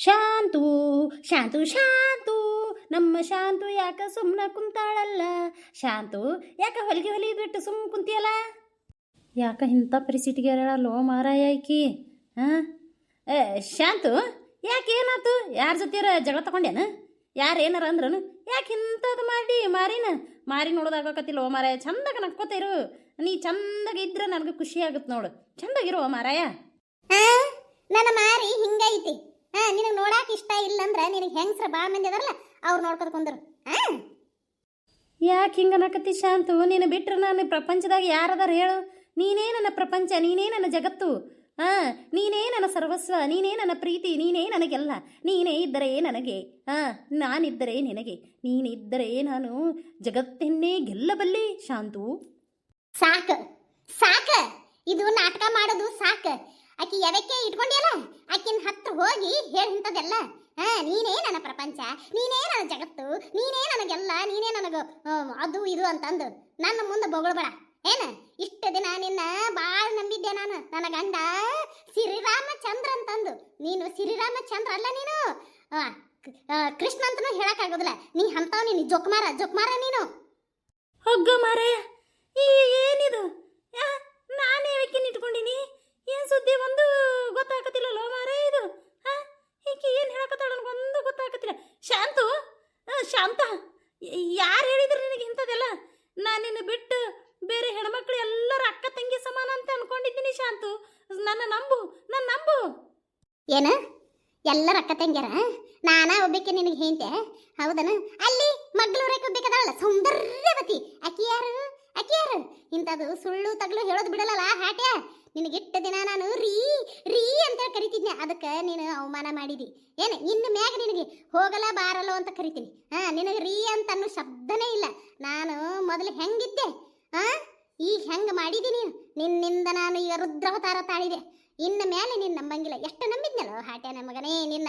ಶಾಂತು ಶಾಂತು ಶಾಂತು ನಮ್ಮ ಶಾಂತು ಯಾಕ ಸುಮ್ಮನೆ ಕುಂತಾಳಲ್ಲ. ಶಾಂತು ಯಾಕ ಹೊಲಿಗೆ ಬಿಟ್ಟು ಸುಮ್ಮ ಕುಂತಿಯಲ್ಲ. ಯಾಕ ಇಂಥ ಪರಿಸ್ಥಿತಿಗೆ ಹೇಳಲ್ಲೋ ಮಾರಾಯ ಆಕಿ. ಹಾಂ ಶಾಂತು ಯಾಕೆ ಏನಾಯ್ತು? ಯಾರ ಜೊತೆ ಜಗಳ ತಗೊಂಡೇನು? ಯಾರು ಏನಾರ ಅಂದ್ರನು? ಯಾಕೆ ಇಂಥದ್ದು ಮಾರಿ ನೋಡೋದಾಗಕತ್ತಿಲ್ಲ ಓ ಮಾರಾಯ. ಚಂದಾಗ ನಕ್ಕೋತಿರು. ನೀ ಚಂದಾಗ ಇದ್ರೆ ನನಗೆ ಖುಷಿ ಆಗುತ್ತೆ ನೋಡು. ಚಂದಾಗಿರೋ ಮಾರಾಯ. ನನ್ನ ಮಾರಿ ಹಿಂಗೈತಿ. ನಿನಗೆ ನೋಡಾಕ ಇಷ್ಟ ಇಲ್ಲ ಅಂದ್ರೆ ನಿನಗೆ ಹೆಂಗಸ್ರ ಭಾಳ ಮಂದಿ ಅದಾರಲ್ಲ ಅವ್ರು ನೋಡ್ಕೊತ ಕುಂದ್ರು. ಯಾಕೆ ಹಿಂಗೆ ಅನ್ನಕತ್ತಿ ಶಾಂತು? ನೀನು ಬಿಟ್ರೆ ನಾನು ಪ್ರಪಂಚದಾಗ ಯಾರದಾರ ಹೇಳು? ನೀನೇ ನನ್ನ ಪ್ರಪಂಚ, ನೀನೇ ನನ್ನ ಜಗತ್ತು. ನೀನೇ ನನ್ನ ಸರ್ವಸ್ವ, ನೀನೇ ನನ್ನ ಪ್ರೀತಿ, ನೀನೇ ನನಗೆಲ್ಲ. ನೀನೇ ಇದ್ದರೆ ನನಗೆ, ನಾನಿದ್ದರೆ ನಿನಗೆ. ನೀನಿದ್ದರೆ ನಾನು ಜಗತ್ತನ್ನೇ ಗೆಲ್ಲಬಲ್ಲೆ ಶಾಂತು. ಸಾಕು ಸಾಕ, ಇದು ನಾಟಕ ಮಾಡೋದು ಸಾಕು. ಆಕಿ ಯಾವಕ್ಕೆ ಇಟ್ಕೊಂಡಿಯಲ್ಲ, ಆಕಿನ ಹತ್ರ ಹೋಗಿ ಹೇಳಿಂತದೆಲ್ಲ. ನೀನೇ ನನ್ನ ಪ್ರಪಂಚ, ನೀನೇ ನನ್ನ ಜಗತ್ತು, ನೀನೇ ನನಗೆಲ್ಲ, ನೀನೇ ನನಗೆ ಅದು ಇದು ಅಂತಂದು ನನ್ನ ಮುಂದೆ ಬೊಗಳ್ಬೇಡ. ಏನ ಇಷ್ಟು ದಿನ ನಿನ್ನ ಭಾಳ ನಂಬಿದ್ದೆ ನಾನು. ನನ್ನ ಗಂಡ ಶ್ರೀರಾಮಚಂದ್ರ ಅಂತಂದು. ನೀನು ಶ್ರೀರಾಮಚಂದ್ರ ಅಲ್ಲ, ನೀನು ಕೃಷ್ಣ ಅಂತನೂ ಹೇಳಕ್ಕಾಗೋದಿಲ್ಲ. ನೀ ಅಂತವ್, ನೀನು ಜೊಕ್ಮಾರ ನೀನು. ಹೊಗ್ಗ ಮಾರಾಯ, ಏನಿದು? ನಾನೇ ಯಾಕೆ ಇಟ್ಕೊಂಡಿನಿ? ಏನು ಸುದ್ದಿ ಒಂದು ಗೊತ್ತಾಗತ್ತಿಲ್ಲಲ್ಲೋ ಮಾರಾಯ ಇದು. ಈಕೆ ಏನು ಹೇಳಕತ್ತಾಳ ನನಗೊಂದು ಗೊತ್ತಾಗತ್ತಿಲ್ಲ. ಶಾಂತು, ಶಾಂತ, ಯಾರು ಹೇಳಿದ್ರು ನಿನಗೆ ಇಂಥದ್ದೆಲ್ಲ? ನಾನು ನಿನ್ನ ಬಿಟ್ಟು ಬೇರೆ ಹೆಣ್ಮಕ್ಳು ಎಲ್ಲರ ಅಕ್ಕ ತಂಗಿ ಸಮಾನ ಅಂತ ಅನ್ಕೊಂಡಿದ್ದೀನಿ ಶಾಂತು. ನನ್ನ ನಂಬು. ಏನು ಎಲ್ಲರ ಅಕ್ಕ ತಂಗ್ಯಾರ? ನಾನಾ ಒಬ್ಬಕ್ಕೆ ನಿನಗೆ ಹೇಳ್ತೆ ಹೌದನ? ಅಲ್ಲಿ ಮಗ್ಳೂರಕ್ಕೆ ಒಬ್ಬಕ್ಕದಲ್ಲ ಸೌಂದರ್ಯವತಿ. ಅಕ್ಕಿ ಯಾರು ಇಂಥದ್ದು ಸುಳ್ಳು ತಗ್ಲು ಹೇಳೋದು ಬಿಡಲ್ಲ ಹಾಟ್ಯ. ನಿನಗಿಟ್ಟು ದಿನ ನಾನು ರೀ ಅಂತ ಕರಿತಿದ್ನೆ, ಅದಕ್ಕೆ ನೀನು ಅವಮಾನ ಮಾಡಿದಿ. ಏನು ಇನ್ನು ಮ್ಯಾಗ ನಿನಗೆ ಹೋಗಲ್ಲ ಬಾರಲ್ಲೋ ಅಂತ ಕರಿತೀನಿ. ನಿನಗೆ ರೀ ಅಂತ ಅನ್ನೋ ಶಬ್ದನೇ ಇಲ್ಲ. ನಾನು ಮೊದಲು ಹೆಂಗಿದ್ದೆ, ಈಗ ಹೆಂಗೆ ಮಾಡಿದ್ದೀನಿ. ನಿನ್ನಿಂದ ನಾನು ಈಗ ರುದ್ರಾವತಾರ ತಾಳಿದೆ. ಇನ್ನು ಮೇಲೆ ನೀನು ನಂಬಂಗಿಲ್ಲ. ಎಷ್ಟು ನಂಬಿದ್ನಲ್ಲ ಹಾಟ್ಯ ನನ್ನ ಮಗನೇ, ನಿನ್ನ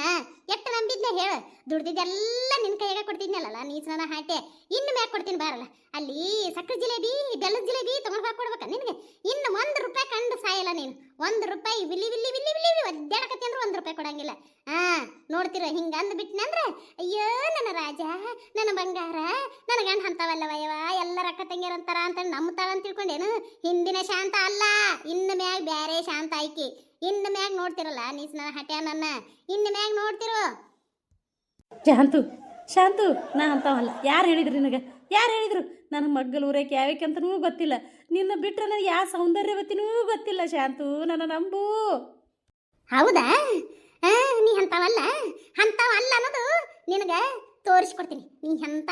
ಎಷ್ಟು ನಂಬಿದ್ನೆ ಹೇಳು. ದುಡ್ದಿದ್ದೆಲ್ಲ ನಿನ್ನ ಕೈಯಾಗ ಕೊಡ್ತಿದ್ನಲ್ಲ ನೀಚನ ಹಾಟ್ಯ. ಇನ್ನು ಮ್ಯಾಗ ಕೊಡ್ತೀನಿ ಬಾರಲ್ಲ. ಅಲ್ಲಿ ಸಕ್ಕರೆ ಜಿಲೇಬಿ, ಬೆಲ್ಲದ ಜಿಲೇಬಿ ತೊಗೊಂಡು ಹಾಕೊಡ್ಬೇಕ ನಿನಗೆ. ಇನ್ನು ₹1 ಕಂಡು ಸಾಯಲ್ಲ ನೀನು. ₹1 ವಿಲ್ಲಿ ಒದ್ದಾಡಕತ್ತಿ ಅಂದ್ರೆ ₹1 ಕೊಡಂಗಿಲ್ಲ. ನೋಡ್ತಿರ ಹಿಂಗ ಅಂದ್ಬಿಟ್ನಂದ್ರೆ, ಅಯ್ಯೋ ನನ್ನ ರಾಜ, ನನ್ನ ಬಂಗಾರ, ನನ್ನ ಗಂಡ ಅಂತವಲ್ಲವಯ್ಯವ, ಎಲ್ಲರ ಅಕ್ಕ ತಂಗಿಯರಂತಾರ ಅಂತ ನಂಬ್ತಾಳಂತ ತಿಳ್ಕೊಂಡೇನು? ಹಿಂದಿನ ಶಾಂತ ಅಲ್ಲ, ಇನ್ನು ಮ್ಯಾಗ ಬ್ಯಾರೆ ಶಾಂತ ಆಯ್ಕೆ. ಇನ್ನು ಮ್ಯಾಗ ನೋಡ್ತಿರಲ್ಲ ನೀಸ್ನ ಹಟ್ಯ ನನ್ನ, ಇನ್ನು ಮ್ಯಾಗ ನೋಡ್ತಿರೋ. ಶಾಂತು ನಾ ಅಂತವಲ್ಲ. ಯಾರು ಹೇಳಿದ್ರು ನಿನಗೆ? ಯಾರು ಹೇಳಿದ್ರು? ನನ್ನ ಮಗ್ಗಲು ಊರಕ್ಕೆ ಯಾವಕ್ಕೆ ಅಂತನೂ ಗೊತ್ತಿಲ್ಲ. ನಿನ್ನ ಬಿಟ್ರೆ ನನಗೆ ಯಾವ ಸೌಂದರ್ಯವತಿನೂ ಗೊತ್ತಿಲ್ಲ ಶಾಂತು. ನನ್ನ ನಂಬು. ಹೌದಾ? ನೀ ಅಂತವಲ್ಲ ಅನ್ನೋದು ನಿನಗೆ ತೋರಿಸ್ಕೊಡ್ತೀನಿ. ನೀ ಎಂತ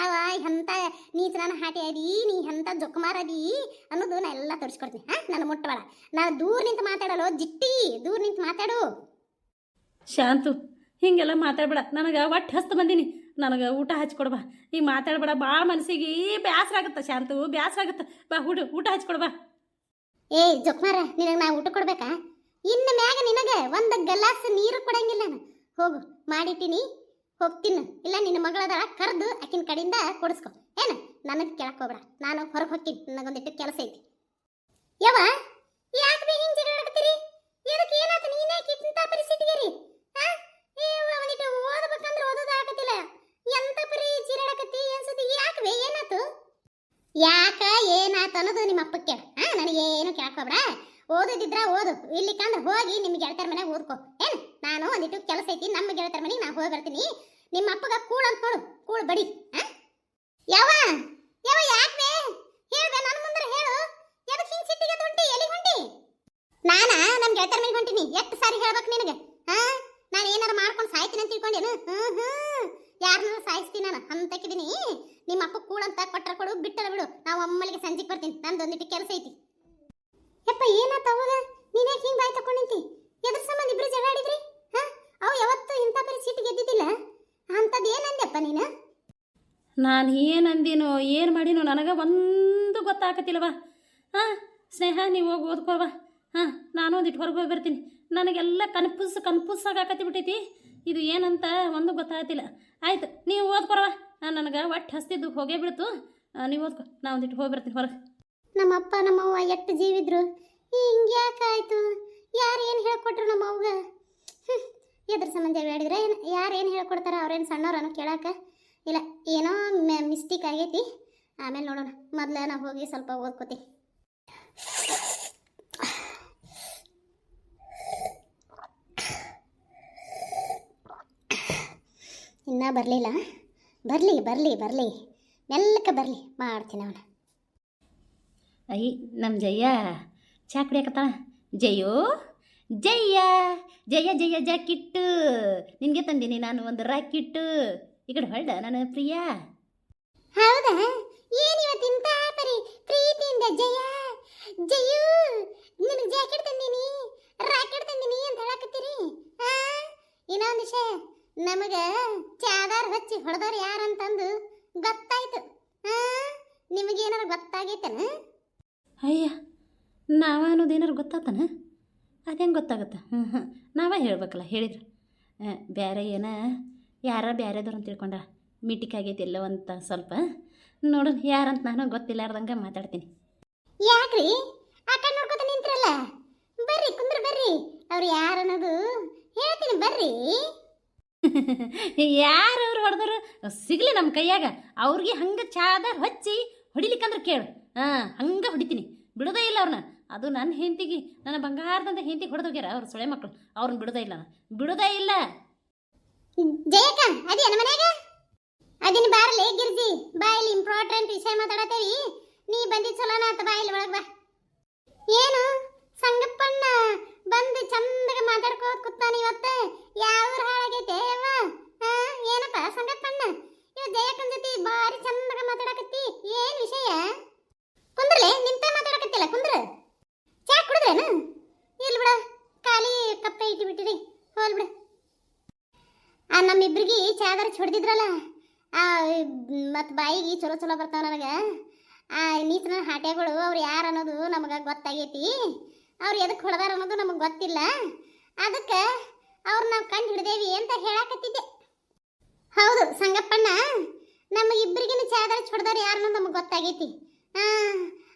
ನೀಚನ ಹಾಟಿ ಅದಿ, ನೀ ಎಂತ ಜೊಕ್ಕಮಾರದಿ ಅನ್ನೋದು ನಾ ಎಲ್ಲ ತೋರಿಸ್ಕೊಡ್ತೀನಿ. ನಾನು ಮುಟ್ಟಬೇಡ. ನಾನು ದೂರ ನಿಂತು ಮಾತಾಡಲು ಜಿಟ್ಟಿ, ದೂರ ನಿಂತು ಮಾತಾಡು. ಶಾಂತು ಹಿಂಗೆಲ್ಲ ಮಾತಾಡ್ಬೇಡ. ನನಗೆ ಒಟ್ಟು ಹಸ್ತು ಬಂದೀನಿ. ನನಗೆ ಊಟ ಹಚ್ಕೊಡ್ಬಾ. ಈಗ ಮಾತಾಡ್ಬೇಡ. ಭಾಳ ಮನಸ್ಸಿಗೆ ಬೇಸರ ಆಗುತ್ತೆ ಶಾಂತು, ಬೇಸರ ಆಗುತ್ತೆ. ಬಾ ಊಟ ಹಚ್ಕೊಡ್ಬಾ. ಜೊಕ್ಮಾರ, ನಿನಗೆ ನಾ ಊಟ ಕೊಡ್ಬೇಕಾ? ಇನ್ನು ಮ್ಯಾಗ ನಿನಗೆ ಒಂದು ಗ್ಲಾಸ್ ನೀರು ಕೊಡಂಗಿಲ್ಲ ನಾನು. ಹೋಗು, ಮಾಡಿಟ್ಟಿನಿ, ಹೋಗ್ತೀನಿ. ಇಲ್ಲ ನಿನ್ನ ಮಗಳದಾಳ, ಕರೆದು ಆಕಿನ ಕಡೆಯಿಂದ ಕೊಡಿಸ್ಕೊ. ಏನು ನನಗೆ ಕೇಳಕ್ಕೆ ಹೋಗ್ಬೇಡ. ನಾನು ಹೊರಗೆ ಹೋಗ್ತೀನಿ, ನನಗೊಂದಿಟ್ಟು ಕೆಲಸ ಐತಿ. ಯವ್ವ, ಯಾಕೆ ಬೇ ಹಿಂಗೆ ಜಗಳಾಡ್ತೀರಿ? ಇದಕ್ಕೆ ಏನಾಯ್ತು? ನೀನೇ ಕಿಂತ ಪರಿಸ್ಥಿತಿಗೆ ರೀ. ಒಂದಿಟ್ಟು ಓದಬೇಕಂದ್ರೆ ಓದೋದು ಆಗತ್ತಿಲ್ಲ. ಎಂತ ಪರಿ ಚೀರಾಡಕತ್ತಿ ಅನ್ಸುತ್ತೆ. ಯಾಕೆ ಬೇ ಏನಾಯ್ತು? ಏನಾಯ್ತು ಅನ್ನೋದು ನಿಮ್ಮ ಅಪ್ಪ ಕೇಳ. ನನಗೇನು ಕೇಳಕ್ಕೆ ಹೋಗ್ಬೇಡ. ಓದೋದಿದ್ರ ಓದು, ಇಲ್ಲಿ ಕಂದ್ರೆ ಹೋಗಿ ನಿಮ್ಮ ಗೆಳತರ ಮನೆಗೆ ಓದ್ಕೊ. ಏನು ನಾನು ಒಂದಿಟ್ಟು ಕೆಲಸ ಐತಿ, ನಮ್ಮ ಗೆಳತರ ಮನೆಗೆ ನಾ ಹೋಗಿ ಬರ್ತೀನಿ. ನಿಮ್ಮ ಅಪ್ಪಗ ಕೂಳ ಅಂತ ನೋಡು, ಕೂಳು ಬಡಿ. ಯಾವ ಯಾಕೆ ಹೇಳ್ಬೇ? ನನ್ನ ಮುಂದೆ ಹೇಳು. ಎದಕ್ಕೆ ಹಿಂಗೆ ಸಿಟ್ಟಿಗೆ ಹೊಂಟಿ? ಎಲ್ಲಿ ಹೊಂಟಿ? ನಾನಾ ನಮ್ಮ ಗೆಳತರ ಮನೆಗೆ ಹೊಂಟಿನಿ. ಎಷ್ಟು ಸಾರಿ ಹೇಳ್ಬೇಕು ನಿನಗೆ? ನಾನು ಏನಾರು ಮಾಡ್ಕೊಂಡು ಸಾಯ್ತೀನಿ ಅಂತ ತಿಳ್ಕೊಂಡೇನು? ಯಾರನ್ನಾರು ಸಾಯಿಸ್ತೀನಿ ನಾನು ಅಂತಕ್ಕಿದ್ದೀನಿ. ನಿಮ್ಮ ಅಪ್ಪ ಕೂಳಂತ ಕೊಟ್ರ ಕೊಡು, ಬಿಟ್ಟರ ಬಿಡು. ನಾವು ಅಮ್ಮಲಿಗೆ ಸಂಜೆಗೆ ಬರ್ತೀನಿ. ನಂದೊಂದಿಟ್ಟು ಕೆಲಸ ಐತಿ. ಯಪ್ಪ ಏನಾತ ಅವಾಗ? ನೀನ್ ಯಾಕೆ ಹಿಂಗೆ ಬಾಯ್ ತಕೊಂಡು ನಿಂತಿ? ಎದ್ರ ಸಂಬಂಧ ಇಬ್ರು ಜಗಾಡಿದ್ರಿ? ಅವು ಯಾವತ್ತು ಇಂಥ ಪರಿಸ್ಥಿತಿ ಗೆದ್ದಿದ್ದಿಲ್ಲ. ಅಂಥದ್ದು ಏನಂದ್ಯಪ್ಪ ನೀನು? ನಾನು ಏನಂದಿನೋ ಏನು ಮಾಡಿನೋ ನನಗೆ ಒಂದು ಗೊತ್ತಾಗತ್ತಿಲ್ಲವಾ. ಸ್ನೇಹ ನೀವು ಹೋಗಿ ಓದ್ಕೊಳ್ವಾ. ನಾನು ಒಂದಿಟ್ಟು ಹೊರಗೆ ಹೋಗಿ ಬರ್ತೀನಿ. ನನಗೆಲ್ಲ ಕನ್ಫ್ಯೂಸ್ ಬಿಟ್ಟೈತಿ. ಇದು ಏನಂತ ಒಂದು ಗೊತ್ತಾಗತ್ತಿಲ್ಲ. ಆಯ್ತು, ನೀವು ಓದ್ಕೊರವ. ನನಗೆ ಒಟ್ಟು ಹಸ್ತಿದ್ದು ಹೋಗೇ ಬಿಡ್ತು. ನೀವು ಓದ್ಕೊ, ನಾ ಒಂದಿಟ್ಟು ಹೋಗಿ ಬರ್ತೀನಿ ಹೊರಗೆ. ನಮ್ಮಪ್ಪ ನಮ್ಮವ್ವ ಎಷ್ಟು ಜೀವಿದ್ರು, ಹಿಂಗೆ ಯಾಕಾಯ್ತು? ಯಾರು ಏನು ಹೇಳ್ಕೊಟ್ರು ನಮ್ಮವ್ಗ? ಎದ್ರ ಸಂಬಂಧ ಜಗಳ ಆಡಿದ್ರೆ ಯಾರು ಏನು ಹೇಳ್ಕೊಡ್ತಾರ ಅವ್ರೇನು ಸಣ್ಣವ್ರನ್ನು ಕೇಳಾಕ ಇಲ್ಲ ಏನೋ ಮಿಸ್ಟೇಕ್ ಆಗೈತಿ ಆಮೇಲೆ ನೋಡೋಣ ಮೊದ್ಲು ನಾವು ಹೋಗಿ ಸ್ವಲ್ಪ ಓದ್ಕೋತಿ ಇನ್ನೂ ಬರಲಿಲ್ಲ ಬರಲಿ ಬರಲಿ ಬರಲಿ ಮೆಲ್ಲಕ್ಕೆ ಬರಲಿ ಮಾಡ್ತೀನಿ ಅವನು ಐ ನಮ್ಮ ಜಯ್ಯ ಚಾ ಕುಡಿಯಕತ್ತಾಳ ಜಯ್ಯೋ ಜಯ್ಯ ಜಯ ಜಯ ಜಾಕಿಟ್ಟು ನಿನಗೆ ತಂದೀನಿ ನಾನು ಒಂದು ರಾಕಿಟ್ಟು ಈ ಕಡೆ ಹೊಳ್ಳ ನಾನು ಪ್ರಿಯಾ ಹೌದಾ ಏನಿವತ್ತಿಂತ ಪರಿ ಪ್ರೀತಿಯಿಂದ ಜಯ ಜಯು ನಿನಗೆ ಜಾಕೆಟ್ ತಂದೀನಿ ರಾಕೆಟ್ ತಂದೀನಿ ಅಂತ ಹೇಳಕತ್ತೀರಿ ಇನ್ನೊಂದು ವಿಷಯ ನಮಗೆ ಚಾದಾರ್ ಹಚ್ಚಿ ಹೊಡೆದವ್ರು ಯಾರಂತಂದು ಗೊತ್ತಾಯ್ತು ನಿಮಗೇನಾರು ಗೊತ್ತಾಗೈತನ ಅಯ್ಯ ನಾವ ಅನ್ನೋದೇನಾರು ಗೊತ್ತಾತನ ಅದೇನು ಗೊತ್ತಾಗತ್ತೆ ನಾವೇ ಹೇಳ್ಬೇಕಲ್ಲ ಹೇಳಿದ್ರು ಬೇರೆ ಏನ ಯಾರ ಬೇರೆದವ್ರು ಅಂತ ತಿಳ್ಕೊಂಡ ಮೀಟಿಂಗ್ ಆಗೈತಿ ಎಲ್ಲೋ ಅಂತ ಸ್ವಲ್ಪ ನೋಡು ಯಾರಂತ ನಾನು ಗೊತ್ತಿಲ್ಲಾರ್ದಂಗೆ ಮಾತಾಡ್ತೀನಿ ಯಾಕ್ರಿ ಆ ಕಡೆ ನೋಡ್ಕೊತ ನಿಂತ್ರಲ್ಲ ಬರ್ರಿ ಕುಂದ್ರ ಬರ್ರಿ ಅವ್ರು ಯಾರು ಅನ್ನೋದು ಹೇಳ್ತೀನಿ ಬರ್ರಿ ಯಾರು ಅವ್ರು ಹೊಡೆದ್ರು ಸಿಗಲಿ ನಮ್ಮ ಕೈಯಾಗ ಅವ್ರಿಗೆ ಹಂಗೆ ಚಾದಾರ್ ಹಚ್ಚಿ ಹೊಡಿಲಿಕ್ಕಂದ್ರೆ ಕೇಳು ಹಂಗೆ ಹೊಡಿತೀನಿ ಬಿಡೋದೇ ಇಲ್ಲ ಅವ್ರನ್ನ ಅದು ನನ್ನ ಹೆಂಡತಿಗೆ ನನ್ನ ಬಂಗಾರದಂತ ಹೆಂಡತಿಗೆ ಹೊಡೆದೋಗ್ಯಾರ ಅವ್ರು ಸೊಳೆ ಮಕ್ಕಳು ಅವ್ರನ್ನ ಬಿಡೋದೇ ಇಲ್ಲ ಬಿಡೋದೇ ಇಲ್ಲ ಜಯಕ ಅದೇನ ಮನ್ಯಾಗ ಅದಿನ ಬಾರಲಿ ಗಿರ್ಜಿ ಬಾಯಲ್ಲಿ ಇಂಪಾರ್ಟೆಂಟ್ ವಿಷಯ ಮಾತಾಡತೇವಿ ನೀ ಬಂದಿದ್ ಚಲೋನ ಅಂತ ಬಾಯಲ್ಲಿ ಒಳಗ್ ಬಾ ಏನು ಸಂಗಪ್ಪಣ್ಣ ಬಂದು ಚಂದಗೆ ಮಾತಾಡ್ಕೋತ ಕೂತಾನ ಇವತ್ತು ಯಾವ ಹಾಳಾಗೈತೆ ಅವ್ವ ಏನಪ್ಪ ಸಂಗಪ್ಪಣ್ಣ ಇವ ಜಯಕ್ಕನ ಜೊತೆ ಬಾರಿ ಚಂದಗೆ ಮಾತಾಡಕತ್ತಿ ಏನ್ ವಿಷಯ ಕುಂದ್ರಲೆ ನಿಂತ ಮಾತಾಡಕತ್ತಿಲ್ಲ ಕುಂದ್ರ ಚಾ ಕುಡಿದ್ರೇನ ಇಲ್ಲ ಬಿಡ ಖಾಲಿ ಕಪ್ಪೆ ಇಟ್ಬಿಟ್ಟಿರಿ ಹೋಲ್ ಬಿಡ ನಮ್ಮಿಬ್ರಿಗೆ ಚಾದರ್ ಹೊಡೆದಿದ್ರಲ್ಲ ಮತ್ತು ಬಾಯಿಗೆ ಚಲೋ ಚಲೋ ಬರ್ತಾವ ನನಗೆ ನೀಚನ ಹಾಟೆಗಳು ಅವ್ರು ಯಾರು ಅನ್ನೋದು ನಮಗೆ ಗೊತ್ತಾಗೈತಿ ಅವ್ರು ಎದಕ್ಕೆ ಹೊಡೆದಾರ ಅನ್ನೋದು ನಮಗೆ ಗೊತ್ತಿಲ್ಲ ಅದಕ್ಕೆ ಅವ್ರು ನಾವು ಕಂಡು ಹಿಡ್ದೇವಿ ಅಂತ ಹೇಳಕತ್ತಿದ್ದೆ ಹೌದು ಸಂಗಪ್ಪಣ್ಣ ನಮಗಿಬ್ಬರಿಗಿನ ಚಾದರ್ ಹೊಡೆದವ್ರು ಯಾರು ಅನ್ನೋದು ನಮಗೆ ಗೊತ್ತಾಗೈತಿ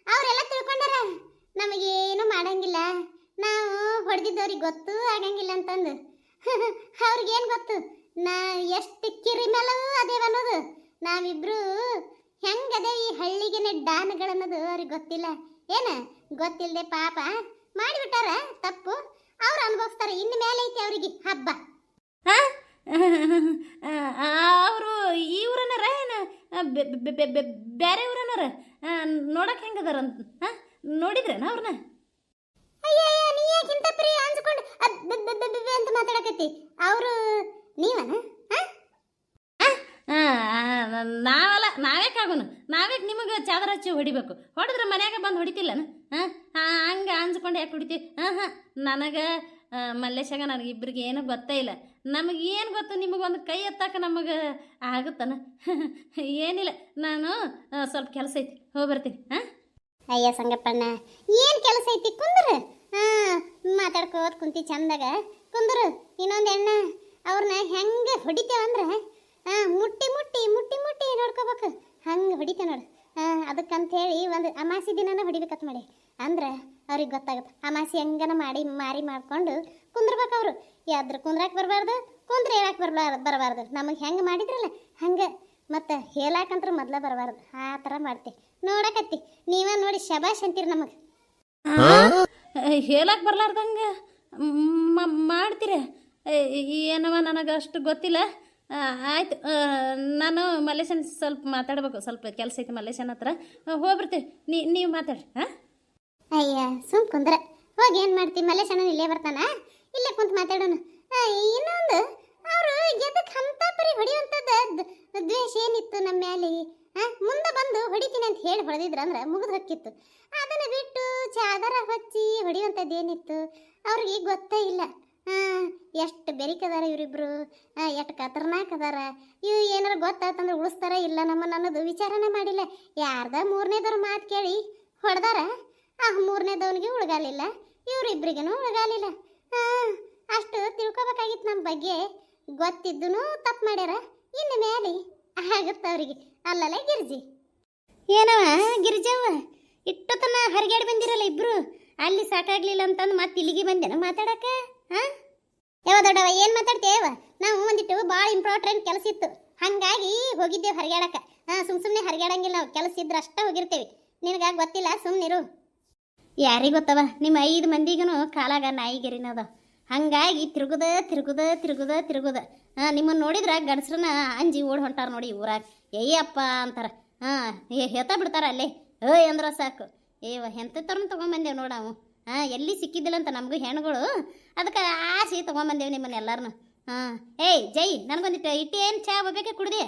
ಅವರೆಲ್ಲ ತಿಳ್ಕೊಂಡಾರ ನಮಗೇನು ಮಾಡಂಗಿಲ್ಲ ನಾವು ಹೊಡೆದಿದ್ದವ್ರಿಗೆ ಗೊತ್ತು ಆಗಂಗಿಲ್ಲ ಅಂತಂದು ಅವ್ರಿಗೇನು ಗೊತ್ತು ನಾ ಎಷ್ಟು ಕಿರಿಮೆಲೂ ಅದೇವ ಅನ್ನೋದು ನಾವಿಬ್ರು ಹೆಂಗದೆ ಈ ಹಳ್ಳಿಗೆನೆ ಡಾನ್ಗಳನ್ನೋದು ಅವ್ರಿಗೆ ಗೊತ್ತಿಲ್ಲ ಏನ ಗೊತ್ತಿಲ್ಲದೆ ಪಾಪ ಮಾಡಿಬಿಟ್ಟಾರ ತಪ್ಪು ಅವ್ರು ಅನುಭವಿಸ್ತಾರೆ ಇನ್ನು ಮೇಲೆ ಐತಿ ಅವರಿಗೆ ಹಬ್ಬ ಅವರು ಈ ಊರನ್ನಾರ ಏನು ಬೇರೆ ಊರನ್ನಾರ ನೋಡಕ್ಕೆ ಹೆಂಗದಾರ ಅಂತ ನೋಡಿದ್ರೇನ ಅವ್ರನ್ನ ಅಯ್ಯಯ್ಯ ನೀ ಯಾಕಿಂತ ಪ್ರಿಯ ಅನ್ಸ್ಕೊಂಡು ಅಂತ ಮಾತಾಡಕತ್ತಿ ಅವರು ನೀವನ ನಾವಲ್ಲ ನಾವೇಕಾಗೋನು ನಾವೇಕ್ ನಿಮಗೆ ಚಾದರ ಹಚ್ಚಿ ಹೊಡಿಬೇಕು ಹೊಡೆದ್ರೆ ಮನ್ಯಾಗ ಬಂದು ಹೊಡಿತಿಲ್ಲನ ಹಂಗೆ ಅನ್ಸ್ಕೊಂಡು ಯಾಕೆ ಹೊಡಿತೀವಿ ನನಗೆ ಮಲ್ಲೇಶಾಗ ನನಗೆ ಇಬ್ಬರಿಗೆ ಏನೂ ಗೊತ್ತೇ ಇಲ್ಲ ನಮಗೇನು ಗೊತ್ತು ನಿಮಗೊಂದು ಕೈ ಎತ್ತಾಕ ನಮಗೆ ಆಗುತ್ತಾನ ಏನಿಲ್ಲ ನಾನು ಸ್ವಲ್ಪ ಕೆಲಸ ಐತಿ ಹೋಗಿ ಬರ್ತೀನಿ ಅಯ್ಯ ಸಂಗಪ್ಪಣ್ಣ ಏನು ಕೆಲಸ ಐತಿ ಕುಂದ್ರು ಮಾತಾಡ್ಕೋತ ಕುಂತಿ ಚಂದಾಗ ಕುಂದ್ರು ಇನ್ನೊಂದು ಎಣ್ಣ ಅವ್ರನ್ನ ಹೆಂಗೆ ಹೊಡಿತೇವಂದ್ರೆ ಮುಟ್ಟಿ ಮುಟ್ಟಿ ಮುಟ್ಟಿ ಮುಟ್ಟಿ ನೋಡ್ಕೋಬೇಕು ಹಂಗೆ ಹೊಡಿತೇವೆ ನೋಡು ಅದಕ್ಕಂತ ಹೇಳಿ ಒಂದು ಅಮಾಸಿ ದಿನನ ಹೊಡಿಬೇಕತ್ ಮಾಡಿ ಅಂದ್ರೆ ಅವ್ರಿಗೆ ಗೊತ್ತಾಗುತ್ತೆ ಅಮಾಸಿ ಹೆಂಗನ ಮಾಡಿ ಮಾರಿ ಮಾಡ್ಕೊಂಡು ಕುಂದ್ರಬೇಕು ಅವರು ಯಾವ್ದ್ರ ಕುಂದ್ರಾಕ್ ಬರಬಾರ್ದು ಕುಂದ್ರೆ ಹೇಳಕ್ಕೆ ಬರಬಾರ್ದು ನಮಗೆ ಹೆಂಗೆ ಮಾಡಿದ್ರಲ್ಲ ಹಂಗೆ ಮತ್ತು ಹೇಳಾಕಂತ್ರ ಮೊದಲ ಬರಬಾರ್ದು ಆ ಥರ ಮಾಡ್ತೀವಿ ನೋಡಕತ್ತಿ ನೀವ ನೋಡಿ ಶಬಾಷ್ ಅಂತೀರಿ ನಮಗೆ ಹೇಳಕ್ಕೆ ಬರ್ಲಾರ್ದಂಗೆ ಮಾಡ್ತೀರ ಏನವ ನನಗೆ ಅಷ್ಟು ಗೊತ್ತಿಲ್ಲ ಆಯ್ತು ನಾನು ಮಲ್ಲೇಶನ್ ಸ್ವಲ್ಪ ಮಾತಾಡ್ಬೇಕು ಸ್ವಲ್ಪ ಕೆಲಸ ಐತೆ ಮಲ್ಲೇಶನ್ ಹತ್ರ ಹೋಗ್ಬಿಡ್ತೀವಿ ನೀವು ಮಾತಾಡಿ ಅಯ್ಯ ಸುಮ್ ಕುಂದ್ರ ಹೋಗಿ ಏನು ಮಾಡ್ತೀವಿ ಮಲ್ಲೇಶನ ಇಲ್ಲೇ ಬರ್ತಾನ ಇಲ್ಲೇ ಕುಂತು ಮಾತಾಡೋಣ ಇನ್ನೊಂದು ಅವರು ಎದಕ್ಕೆ ಅಂತ ಪರಿ ಹೊಡಿಯುವಂಥದ್ದು ದ್ವೇಷ ಏನಿತ್ತು ನಮ್ಮ ಮೇಲೆ ಮುಂದೆ ಬಂದು ಹೊಡಿತೀನಿ ಅಂತ ಹೇಳಿ ಹೊಡೆದಿದ್ರಂದ್ರೆ ಮುಗಿದು ಹೊಕ್ಕಿತ್ತು ಅದನ್ನು ಬಿಟ್ಟು ಚಾದರ ಹಚ್ಚಿ ಹೊಡಿಯುವಂಥದ್ದು ಏನಿತ್ತು ಅವ್ರಿಗೆ ಗೊತ್ತೇ ಇಲ್ಲ ಎಷ್ಟು ಬೆರಿಕದಾರ ಇವರಿಬ್ರು ಎಷ್ಟು ಖತರ್ನಾಕ್ ಅದಾರ ಇವು ಏನಾರು ಗೊತ್ತಾಯ್ತಂದ್ರೆ ಉಳಿಸ್ತಾರ ಇಲ್ಲ ನಮ್ಮನ್ನು ಅನ್ನೋದು ವಿಚಾರನೇ ಮಾಡಿಲ್ಲ ಯಾರ್ದ ಮೂರನೇದವ್ರ ಮಾತು ಕೇಳಿ ಹೊಡೆದಾರ ಮೂರನೇದವನಿಗೆ ಉಳ್ಗಾಲಿಲ್ಲ ಇವರಿಬ್ರಿಗೂ ಉಳ್ಗಾಲಿಲ್ಲ ಅಷ್ಟು ತಿಳ್ಕೊಬೇಕಾಗಿತ್ತು ನಮ್ಮ ಬಗ್ಗೆ ಗೊತ್ತಿದ್ದೂ ತಪ್ಪು ಮಾಡ್ಯಾರ ಇನ್ನು ಮೇಲೆ ಆಗುತ್ತೆ ಅವರಿಗೆ ಅಲ್ಲಲ್ಲ ಗಿರ್ಜಿ ಏನವ ಗಿರ್ಜವ್ವ ಇಟ್ಟತನ ಹರಿಗಾಡಿ ಬಂದಿರಲ್ಲ ಇಬ್ರು ಅಲ್ಲಿ ಸಾಕಾಗ್ಲಿಲ್ಲ ಅಂತಂದು ಮತ್ತೆ ಇಲ್ಲಿಗೆ ಬಂದೇನ ಮಾತಾಡಕ ಯಾವ ದೊಡ್ಡವ ಏನು ಮಾತಾಡ್ತೇವ ನಾವು ಒಂದಿಟ್ಟು ಭಾಳ ಇಂಪಾರ್ಟೆಂಟ್ ಕೆಲಸ ಇತ್ತು ಹಾಗಾಗಿ ಹೋಗಿದ್ದೇವೆ ಹರಿಗಾಡಕ್ಕೆ ಸುಮ್ಮನೆ ಹರಿಗಾಡಂಗಿಲ್ಲ ನಾವು ಕೆಲಸ ಇದ್ರೆ ಅಷ್ಟೇ ಹೋಗಿರ್ತೇವೆ ನಿನಗೆ ಗೊತ್ತಿಲ್ಲ ಸುಮ್ಮನಿರು ಯಾರಿಗೆ ಗೊತ್ತವ ನಿಮ್ಮ 5 ಮಂದಿಗೂ ಕಾಲಾಗ ನಾಯಿಗೆರಿನದ ಹಂಗಾಗಿ ತಿರುಗುದ ನಿಮ್ಮನ್ನು ನೋಡಿದ್ರೆ ಗಂಡಸ್ರನ್ನ ಅಂಜಿ ಓಡ್ ಹೊಂಟಾರ ನೋಡಿ ಊರಾಗ ಏಯಪ್ಪ ಅಂತಾರ ಹೇಳ್ತಾ ಬಿಡ್ತಾರ ಅಲ್ಲೇ ಅಂದ್ರ ಸಾಕು ಎಂಥವ್ರನ್ನ ತೊಗೊಂಬಂದೇವು ನೋಡವು ಎಲ್ಲಿ ಸಿಕ್ಕಿದ್ದಿಲ್ಲ ಅಂತ ನಮಗೂ ಹೆಣ್ಗಳು ಅದಕ್ಕೆ ಆಸೆ ತೊಗೊಂಬಂದೇವು ನಿಮ್ಮನ್ನ ಎಲ್ಲಾರನು ಏಯ್ ಜೈ ನನಗೊಂದಿಟ್ಟು ಇಟ್ಟೇನು ಚಾ ಹೋಗ್ಬೇಕೆ ಕುಡ್ದೆ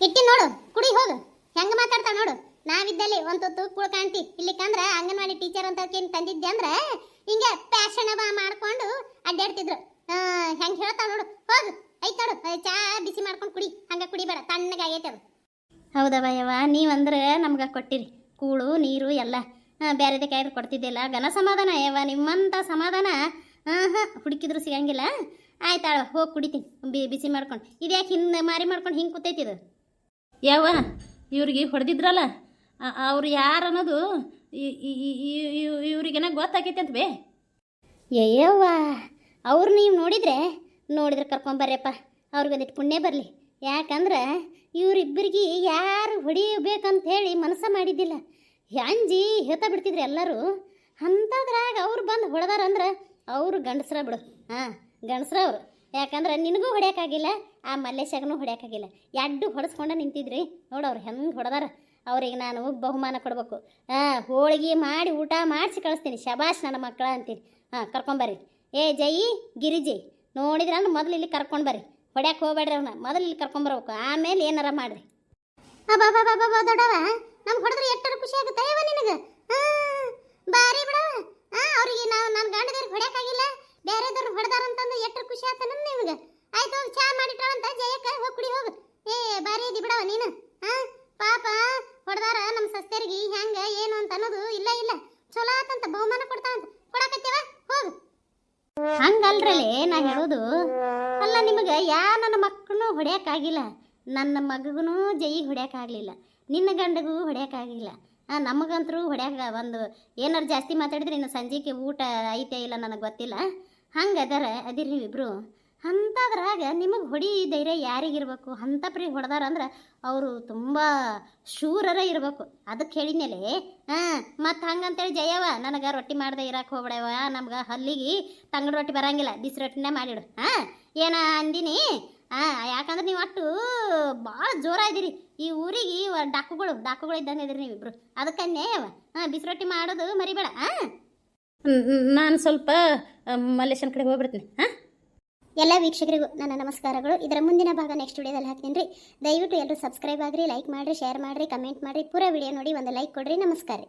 ಇಟ್ಟಿ ನೋಡು ಕುಡಿ ಹೋಗು ಹೆಂಗೆ ಮಾತಾಡ್ತಾ ನೋಡು ನಾವಿದ್ದಲ್ಲಿ ಒಂದು ತುತ್ತು ಕುಳ ಕಾಣ್ತಿ ಇಲ್ಲಿಕಂದ್ರೆ ಅಂಗನವಾಡಿ ಟೀಚರ್ ಅಂತ ತಂದಿದ್ದೆ ಅಂದ್ರೆ ಹಿಂಗೆ ಪ್ಯಾಷನ್ ಮಾಡ್ಕೊಂಡು ಅಡ್ಡಾಡ್ತಿದ್ರು ಹೆಂಗೆ ಹೇಳ್ತಾ ನೋಡು ಹೋಗು ಐತಾಡು ಚಾ ಬಿಸಿ ಮಾಡ್ಕೊಂಡು ಕುಡಿ ಹಂಗೆ ಕುಡಿಬೇಡ ತಣ್ಣಗಾಗೈತೆ ಅದು ಹೌದವ ಯವ್ವ ನೀವಂದ್ರೆ ನಮ್ಗೆ ಕೊಟ್ಟಿರಿ ಕೂಳು ನೀರು ಎಲ್ಲ ಬೇರೆದೇ ಕಾಯ್ದು ಕೊಡ್ತಿದ್ದಿಲ್ಲ ಘನ ಸಮಾಧಾನ ಯವ್ವ ನಿಮ್ಮಂಥ ಸಮಾಧಾನ ಹುಡುಕಿದ್ರು ಸಿಗಂಗಿಲ್ಲ ಆಯ್ತಾಳ ಹೋಗಿ ಕುಡಿತೀನಿ ಬಿಸಿ ಮಾಡ್ಕೊಂಡು ಇದ್ಯಾಕೆ ಹಿಂದೆ ಮಾರಿ ಮಾಡ್ಕೊಂಡು ಹಿಂಗೆ ಕೂತೈತಿದು ಯವ್ವ ಇವ್ರಿಗೆ ಹೊಡೆದಿದ್ರಲ್ಲ ಅವ್ರು ಯಾರು ಅನ್ನೋದು ಇವ್ರಿಗೇನ ಗೊತ್ತಾಗೈತೆ ಅಂತ ಬೇ ಅಯ್ಯವ್ವ ಅವ್ರು ನೀವು ನೋಡಿದ್ರೆ ಕರ್ಕೊಂಬರ್ರಪ್ಪ ಅವ್ರಿಗೊಂದಿಟ್ಟು ಪುಣ್ಯ ಬರಲಿ ಯಾಕಂದ್ರೆ ಇವರಿಬ್ಬರಿಗೆ ಯಾರು ಹೊಡಿಬೇಕಂತ ಹೇಳಿ ಮನಸ್ಸು ಮಾಡಿದ್ದಿಲ್ಲ ಅಂಜಿ ಹೇಳ್ತಾ ಬಿಡ್ತಿದ್ರು ಎಲ್ಲರೂ ಅಂಥದ್ರಾಗ ಅವ್ರು ಬಂದು ಹೊಡೆದಾರಂದ್ರೆ ಅವರು ಗಂಡಸ್ರ ಬಿಡು ಗಂಡಸ್ರ ಅವರು ಯಾಕಂದ್ರೆ ನಿನಗೂ ಹೊಡ್ಯೋಕ್ಕಾಗಿಲ್ಲ ಆ ಮಲ್ಲೇಶಾಗನೂ ಹೊಡ್ಯೋಕ್ಕಾಗಿಲ್ಲ ಎಡ್ಡು ಹೊಡೆಸ್ಕೊಂಡು ನಿಂತಿದ್ರಿ ನೋಡು ಅವ್ರು ಹೆಂಗೆ ಹೊಡೆದಾರ ಅವ್ರಿಗೆ ನಾನು ಬಹುಮಾನ ಕೊಡ್ಬೇಕು ಹೋಳಿಗೆ ಮಾಡಿ ಊಟ ಮಾಡಿಸಿ ಕಳಿಸ್ತೀನಿ ಶಬಾಷ್ ನನ್ನ ಮಕ್ಕಳ ಅಂತೀನಿ ಕರ್ಕೊಂಬರ್ರಿ ಏ ಜೈ ಗಿರಿಜಿ ನೋಡಿದ್ರೆ ಮೊದಲು ಇಲ್ಲಿ ಕರ್ಕೊಂಡು ಬರ್ರಿ ಹೊಡ್ಯಾಕೆ ಹೋಗ್ಬೇಡ್ರಿ ಅವ್ನ ಮೊದಲು ಇಲ್ಲಿ ಕರ್ಕೊಂಬರ್ಬೇಕು ಆಮೇಲೆ ಏನಾರ ಮಾಡ್ರಿ ದೊಡ್ಡವ ನಮ್ಗೆ ಹೊಡೆದ್ರೆ ಎಷ್ಟು ಖುಷಿ ಆಗುತ್ತೆ ಅಯ್ಯವ ನಿನಗೆ ಬಾರಿ ಬಿಡವ ಅವ್ರಿಗೆ ನಾವು ನನ್ನ ಗಂಡದವ್ರಿಗೆ ಹೊಡ್ಯಾಕಾಗಿಲ್ಲ ಬೇರೆದವ್ರು ಹೊಡೆದಾರಂತಂದು ಎಷ್ಟು ಖುಷಿ ಆತ ನಮ್ಗೆ ನಿಮ್ಗೆ ಆಯ್ತು ಹೋಗಿ ಚಾ ಮಾಡಿಟ್ಟಾಳಂತ ಜಯಕ್ಕ ಹೋಗಿ ಕುಡಿ ಹೋಗು ಬಾರಿ ಇದಿ ಬಿಡವ ನೀನು ಪಾಪ ಹೊಡೆದಾರ ನಮ್ಮ ಸಸ್ಯರಿಗೆ ಹೆಂಗ ಏನು ಅಂತ ಅನ್ನೋದು ಇಲ್ಲ ಚಲೋ ಆತಂತ ಬಹುಮಾನ ಕೊಡ್ತಾವಂತ ಕೊಡಕತ್ತೀವ ಹೋಗು ಹಂಗಲ್ರಲ್ಲೇ ನಾ ಹೇಳೋದು ಅಲ್ಲ ನಿಮಗೆ ನನ್ನ ಮಕ್ಕಳನ್ನೂ ಹೊಡ್ಯೋಕ್ಕಾಗಿಲ್ಲ ನನ್ನ ಮಗಗೂ ಜೈಗೆ ಹೊಡ್ಯೋಕ್ಕಾಗಲಿಲ್ಲ ನಿನ್ನ ಗಂಡಗೂ ಹೊಡ್ಯೋಕ್ಕಾಗಿಲ್ಲ ನಮಗಂತರೂ ಹೊಡ್ಯಾಕ ಒಂದು ಏನಾರು ಜಾಸ್ತಿ ಮಾತಾಡಿದ್ರೆ ಇನ್ನು ಸಂಜೆಗೆ ಊಟ ಐತೆ ಇಲ್ಲ ನನಗೆ ಗೊತ್ತಿಲ್ಲ ಹಂಗೆ ಅದಿರಿ ನೀವಿಬ್ರು ಅಂಥದ್ರಾಗ ನಿಮಗೆ ಹೊಡಿ ಧೈರ್ಯ ಯಾರಿಗಿರ್ಬೇಕು ಅಂಥ ಪ್ರೀ ಹೊಡೆದಾರಂದ್ರೆ ಅವರು ತುಂಬ ಶೂರರ ಇರಬೇಕು ಅದಕ್ಕೆ ಹೇಳಿದ್ಮೇಲೆ ಮತ್ತು ಹಂಗಂತೇಳಿ ಜಯವ ನನಗೆ ರೊಟ್ಟಿ ಮಾಡ್ದೆ ಇರಕ್ಕೆ ಹೋಗ್ಬೇಡವ ನಮ್ಗೆ ಹಲ್ಲಿಗೆ ತಂಗಡ ರೊಟ್ಟಿ ಬರಂಗಿಲ್ಲ ಬಿಸಿ ರೊಟ್ಟಿನೇ ಮಾಡಿಡು ಏನ ಅಂದಿನಿ ಯಾಕಂದ್ರೆ ನೀವು ಅಷ್ಟು ಭಾಳ ಜೋರ ಇದ್ದೀರಿ ಈ ಊರಿಗೆ ಡಾಕುಗಳು ಇದ್ದಂಗೆ ಇದ್ರಿ ನೀವಿಬ್ರು ಅದಕ್ಕನ್ನೇ ಬಿಸಿ ರೊಟ್ಟಿ ಮಾಡೋದು ಮರಿಬೇಡ ನಾನು ಸ್ವಲ್ಪ ಮಲ್ಲೇಶನ ಕಡೆ ಹೋಗ್ಬಿಡ್ತೀನಿ ಎಲ್ಲ ವೀಕ್ಷಕರಿಗೂ ನನ್ನ ನಮಸ್ಕಾರಗಳು. ಇದರ ಮುಂದಿನ ಭಾಗ ನೆಕ್ಸ್ಟ್ ವಿಡಿಯೋದಲ್ಲಿ ಹಾಕ್ತೀನಿ ರೀ. ದಯವಿಟ್ಟು ಎಲ್ಲರೂ ಸಬ್ಸ್ಕ್ರೈಬ್ ಆಗಿರಿ, ಲೈಕ್ ಮಾಡಿರಿ, ಶೇರ್ ಮಾಡಿರಿ, ಕಮೆಂಟ್ ಮಾಡಿರಿ, ಪೂರಾ ವಿಡಿಯೋ ನೋಡಿ ಒಂದು ಲೈಕ್ ಕೊಡಿರಿ. ನಮಸ್ಕಾರ.